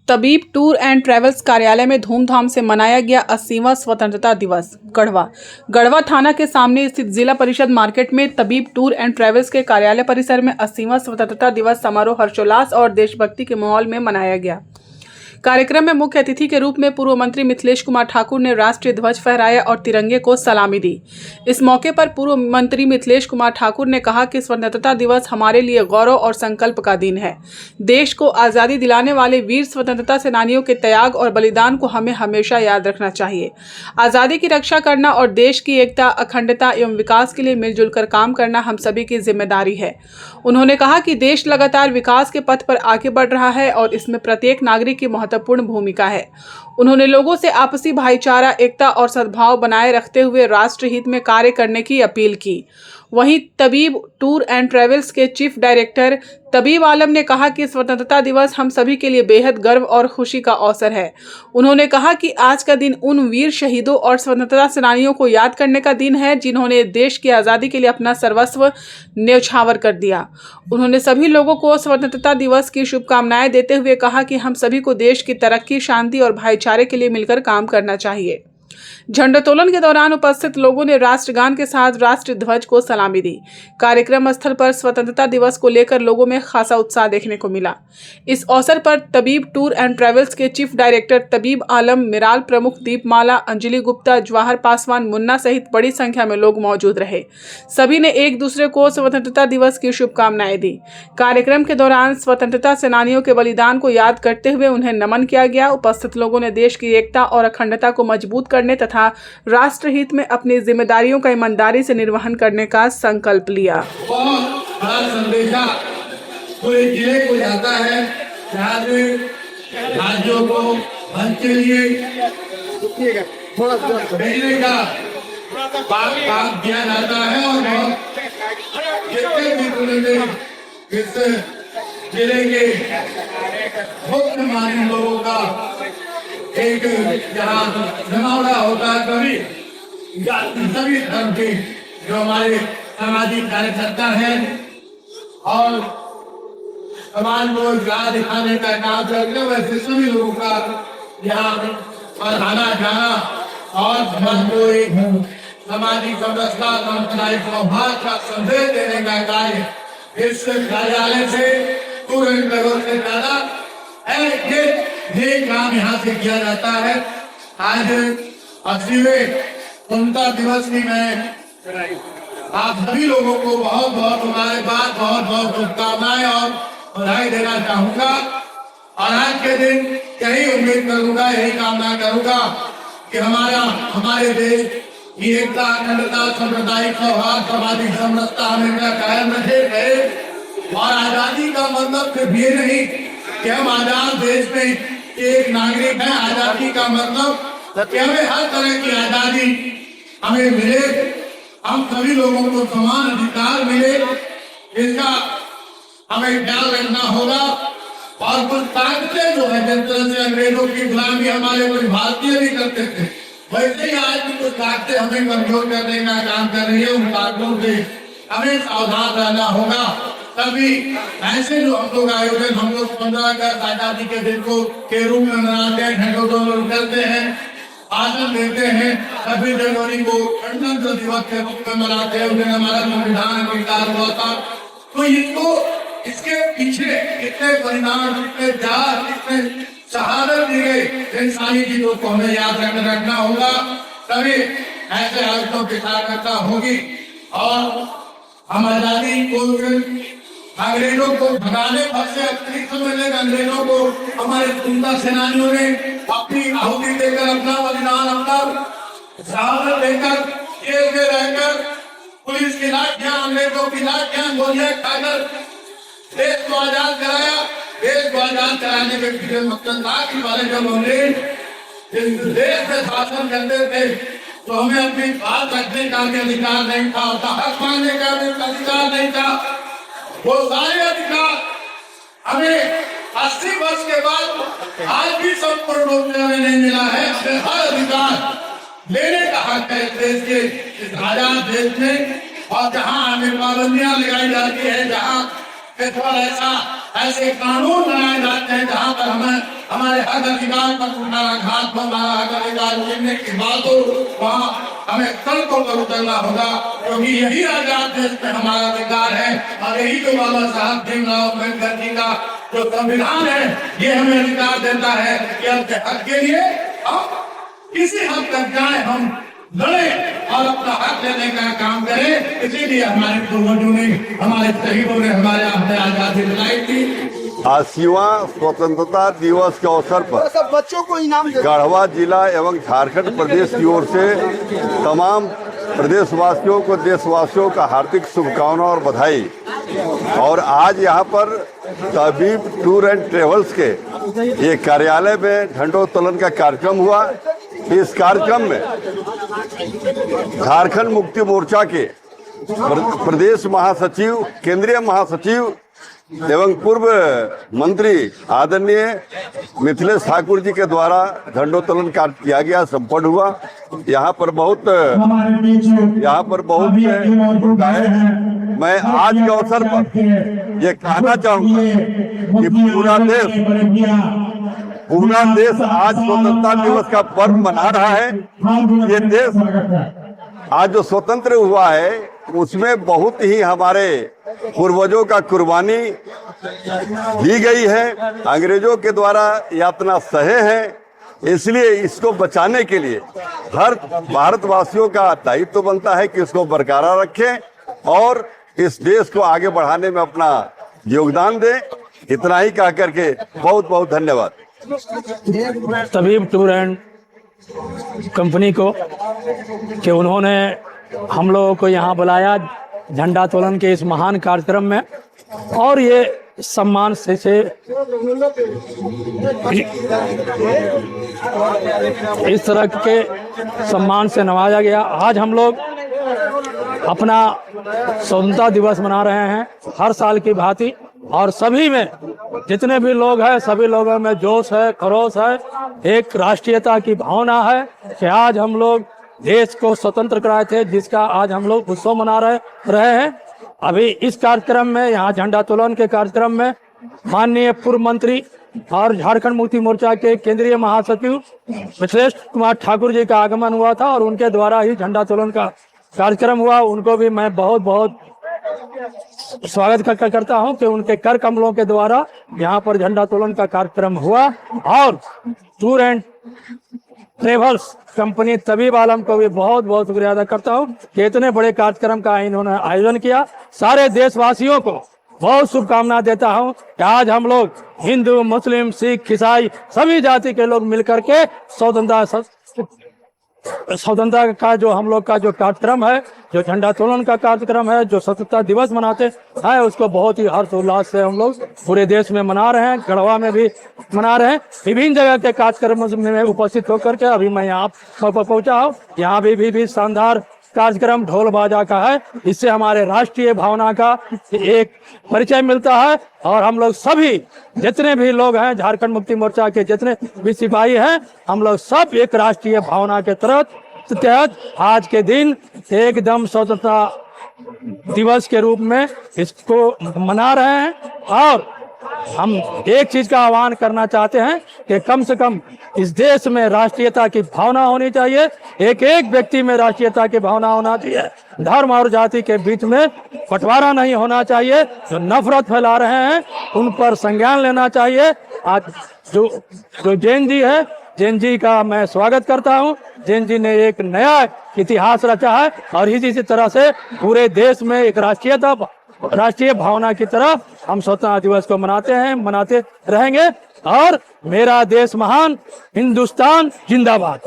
तबीब tour and travels कार्यालय में धूमधाम से मनाया गया 80वां स्वतंत्रता दिवस। गढ़वा थाना के सामने स्थित जिला परिषद मार्केट में तबीब टूर एंड ट्रैवल्स के कार्यालय परिसर में 80वां स्वतंत्रता दिवस समारोह हर्षोल्लास और देशभक्ति के माहौल में मनाया गया। कार्यक्रम में मुख्य अतिथि के रूप में पूर्व मंत्री मिथिलेश कुमार ठाकुर ने राष्ट्रीय ध्वज फहराया और तिरंगे को सलामी दी। इस मौके पर पूर्व मंत्री मिथिलेश कुमार ठाकुर ने कहा कि स्वतंत्रता दिवस हमारे लिए गौरव और संकल्प का दिन है। देश को आज़ादी दिलाने वाले वीर स्वतंत्रता सेनानियों के त्याग और बलिदान को हमें हमेशा याद रखना चाहिए। आज़ादी की रक्षा करना और देश की एकता, अखंडता एवं विकास के लिए मिलजुल कर काम करना हम सभी की जिम्मेदारी है। उन्होंने कहा कि देश लगातार विकास के पथ पर आगे बढ़ रहा है और इसमें प्रत्येक नागरिक की महत्वपूर्ण भूमिका है। उन्होंने लोगों से आपसी भाईचारा, एकता और सद्भाव बनाए रखते हुए राष्ट्र हित में कार्य करने की अपील की। वहीं तबीब टूर एंड ट्रैवल्स के चीफ डायरेक्टर तबीब आलम ने कहा कि स्वतंत्रता दिवस हम सभी के लिए बेहद गर्व और खुशी का अवसर है। उन्होंने कहा कि आज का दिन उन वीर शहीदों और स्वतंत्रता सेनानियों को याद करने का दिन है जिन्होंने देश की आज़ादी के लिए अपना सर्वस्व न्यौछावर कर दिया। उन्होंने सभी लोगों को स्वतंत्रता दिवस की शुभकामनाएं देते हुए कहा कि हम सभी को देश की तरक्की, शांति और भाईचारे के लिए मिलकर काम करना चाहिए। झंडोत्तोलन के दौरान उपस्थित लोगों ने राष्ट्रगान के साथ राष्ट्रीय ध्वज को सलामी दी। कार्यक्रम स्थल पर स्वतंत्रता दिवस को लेकर लोगों में खासा उत्साह देखने को मिला। इस अवसर पर तबीब टूर एंड ट्रैवल्स के चीफ डायरेक्टर तबीब आलम, मिराल प्रमुख दीपमाला, अंजलि गुप्ता, जवाहर पासवान, मुन्ना सहित बड़ी संख्या में लोग मौजूद रहे। सभी ने एक दूसरे को स्वतंत्रता दिवस की शुभकामनाएं दी। कार्यक्रम के दौरान स्वतंत्रता सेनानियों के बलिदान को याद करते हुए उन्हें नमन किया गया। उपस्थित लोगों ने देश की एकता और अखंडता को मजबूत करने तथा राष्ट्रहित में अपनी जिम्मेदारियों का ईमानदारी से निर्वहन करने का संकल्प लिया। बहुत बड़ा संदेशा पूरे जिले को जाता है, राज्यों को मन के लिए भेजने का काम किया जाता है और जितने भी उन्होंने इस जिले के मुख्य मान्य लोगों का एक जहाँ जमावड़ा होता है, सभी धर्म के जो हमारे सामाजिक कार्यकर्ता हैं और समाज को राह दिखाने का काम करते हैं, वैसे सभी लोगों का यहाँ पर आना जाना और समाज को एक सामाजिक व्यवस्था, सांप्रदायिक सौहार्द का संदेश देने का कार्य इस कार्यालय से तुरंत से ज्यादा है। ये काम यहाँ से किया जाता है। आज 80वें स्वतंत्रता दिवस की मैं आप सभी लोगों को बहुत बहुत मुबारकबाद, बहुत बहुत शुभकामनाएं और बधाई देना चाहूंगा और आज के दिन यही उम्मीद करूंगा, यही कामना करूंगा कि हमारे देश की एकता, अखंडता, सांप्रदायिक सौहार्द, सामाजिक समरसता हमेशा कायम रहे और आजादी का मतलब सिर्फ ये नहीं कि हम आजाद देश में एक नागरिक है। आजादी का मतलब कि हमें हर तरह की आजादी हमें मिले, हम सभी लोगों को समान अधिकार मिले, इसका हमें ख्याल रखना होगा। और कुछ ताकतें जो है, जिस तरह से अंग्रेजों की गुलामी हमारे कुछ भारतीय भी करते थे, वैसे ही आज भी कुछ ताकतें हमें कमजोर करने का काम कर रही है। उन ताकतों से हमें सावधान रहना होगा। तभी ऐसे जो हम लोग आयोजन, हम लोग 15 अगस्त आजादी के दिन को के रूप में मनाते हैं, झंडोत्तोलन करते हैं, भाषण देते हैं। 26 जनवरी को गणतंत्र दिवस के रूप में मनाते हैं, उस दिन हमारा संविधान आविष्कार हुआ था। तो इसके पीछे कितने परिणाम, कितने त्याग, कितने शहादत दी गई, इन सारी चीजों को हमें याद रखना होगा। तभी ऐसे आयोजनों की सार्थकता होगी और हम आजादी को अंग्रेजों को भगाने भर से अतिरिक्त मिलेगा। अंग्रेजों को हमारे स्वतंत्रता सेनानियों ने अपनी आहुति देकर, अपना बलिदान, अपना शहादत देकर, जेल में रहकर, पुलिस की लाठियां, अंग्रेजों की लाठियां, गोलियां खाकर देश को आजाद कराया। देश को आजाद कराने के पीछे मकसद था कि हमारे जब अंग्रेज इस देश में शासन करते थे तो हमें अपनी बात रखने का भी अधिकार नहीं था, हक मांगने का भी अधिकार नहीं था। वो सारे अधिकार हमें 80 वर्ष के बाद आज भी संपूर्ण रूप से हमें नहीं मिला है। हमें हर अधिकार लेने का हक है देश के, इस आजाद देश में। और जहाँ हमें पाबंदियां लगाई जाती है, जहाँ इस पर ऐसे कानून बनाए जाते हैं जहाँ पर हमें हमारे हक अधिकार पर कुठाराघात हो, हमारा हक अधिकार छीनने की बात हो, वहाँ हमें सड़कों पर उतरना होगा, क्योंकि यही आजाद देश में हमारा अधिकार है। और यही जो बाबा साहब भीमराव अम्बेडकर जी का जो संविधान है, ये हमें अधिकार देता है कि अपने हक के लिए हम किसी हद तक जाए, हम लड़े और अपना हक लेने का काम करें। इसीलिए हमारे पूर्वजों ने, हमारे शहीदों ने हमारे हमें आजादी दिलाई थी। आज 80वां स्वतंत्रता दिवस के अवसर पर सब बच्चों को इनाम दे। गढ़वा जिला एवं झारखंड प्रदेश की ओर से तमाम प्रदेशवासियों को, देशवासियों का हार्दिक शुभकामनाएं और बधाई। और आज यहाँ पर तबीब टूर एंड ट्रेवल्स के ये कार्यालय में झंडोत्तोलन का कार्यक्रम हुआ। इस कार्यक्रम में झारखंड मुक्ति मोर्चा के प्रदेश महासचिव, केंद्रीय महासचिव एवं पूर्व मंत्री आदरणीय मिथिलेश ठाकुर जी के द्वारा झंडोत्तोलन कार्य किया गया, संपन्न हुआ। यहाँ पर बहुत मैं आज के अवसर पर ये कहना चाहूंगा कि पूरा देश आज स्वतंत्रता दिवस का पर्व मना रहा है। ये देश आज जो स्वतंत्र हुआ है उसमें बहुत ही हमारे पूर्वजों का कुर्बानी दी गई है, अंग्रेजों के द्वारा यातना सहे हैं। इसलिए इसको बचाने के लिए हर भारतवासियों का दायित्व तो बनता है कि इसको बरकरार रखें और इस देश को आगे बढ़ाने में अपना योगदान दें। इतना ही कह करके बहुत बहुत धन्यवाद। तबीब टूर एंड कंपनी को कि उन्होंने हम लोगों को यहाँ बुलाया झंडोत्तोलन के इस महान कार्यक्रम में, और ये सम्मान से इस तरह के सम्मान से नवाजा गया। आज हम लोग अपना स्वतंत्रता दिवस मना रहे हैं हर साल की भांति, और सभी में जितने भी लोग हैं, सभी लोगों में जोश है, खरोश है, एक राष्ट्रीयता की भावना है कि आज हम लोग देश को स्वतंत्र कराए थे, जिसका आज हम लोग उत्सव मना रहे हैं। अभी इस कार्यक्रम में, यहाँ झंडोत्तोलन के कार्यक्रम में माननीय पूर्व मंत्री और झारखंड मुक्ति मोर्चा के केंद्रीय महासचिव मिथिलेश कुमार ठाकुर जी का आगमन हुआ था, और उनके द्वारा ही झंडोत्तोलन का कार्यक्रम हुआ। उनको भी मैं बहुत बहुत स्वागत करता हूं कि उनके कर कमलों के द्वारा यहाँ पर झंडोत्तोलन का कार्यक्रम हुआ। और टूर एंड ट्रेवल्स कंपनी तबीब आलम को भी बहुत बहुत शुक्रिया अदा करता हूँ कि इतने बड़े कार्यक्रम का इन्होंने आयोजन किया। सारे देशवासियों को बहुत शुभकामना देता हूँ कि आज हम लोग हिंदू, मुस्लिम, सिख, ईसाई सभी जाति के लोग मिलकर के स्वतंत्रता का जो हम लोग का जो कार्यक्रम है, जो झंडोत्तोलन का कार्यक्रम है, जो स्वतंत्रता दिवस मनाते हैं, उसको बहुत ही हर्षोल्लास से हम लोग पूरे देश में मना रहे हैं। गढ़वा में भी मना रहे हैं। विभिन्न जगह के कार्यक्रमों में उपस्थित होकर के अभी मैं यहाँ पर पहुँचा हूँ। यहाँ भी शानदार कार्यक्रम ढोल बाजा का है। इससे हमारे राष्ट्रीय भावना का एक परिचय मिलता है, और हम लोग सभी जितने भी लोग हैं, झारखंड मुक्ति मोर्चा के जितने भी सिपाही हैं, हम लोग सब एक राष्ट्रीय भावना के तहत आज के दिन एकदम स्वतंत्रता दिवस के रूप में इसको मना रहे हैं। और हम एक चीज का आह्वान करना चाहते हैं कि कम से कम इस देश में राष्ट्रीयता की भावना होनी चाहिए। एक एक व्यक्ति में राष्ट्रीयता की भावना होना चाहिए। धर्म और जाति के बीच में बंटवारा नहीं होना चाहिए। जो नफरत फैला रहे हैं उन पर संज्ञान लेना चाहिए। आज जो जैन जी है, जैन जी का मैं स्वागत करता हूं। जैन जी ने एक नया इतिहास रचा है, और इसी तरह से पूरे देश में एक राष्ट्रीय भावना की तरह हम स्वतंत्रता दिवस को मनाते रहेंगे। और मेरा देश महान, हिंदुस्तान जिंदाबाद।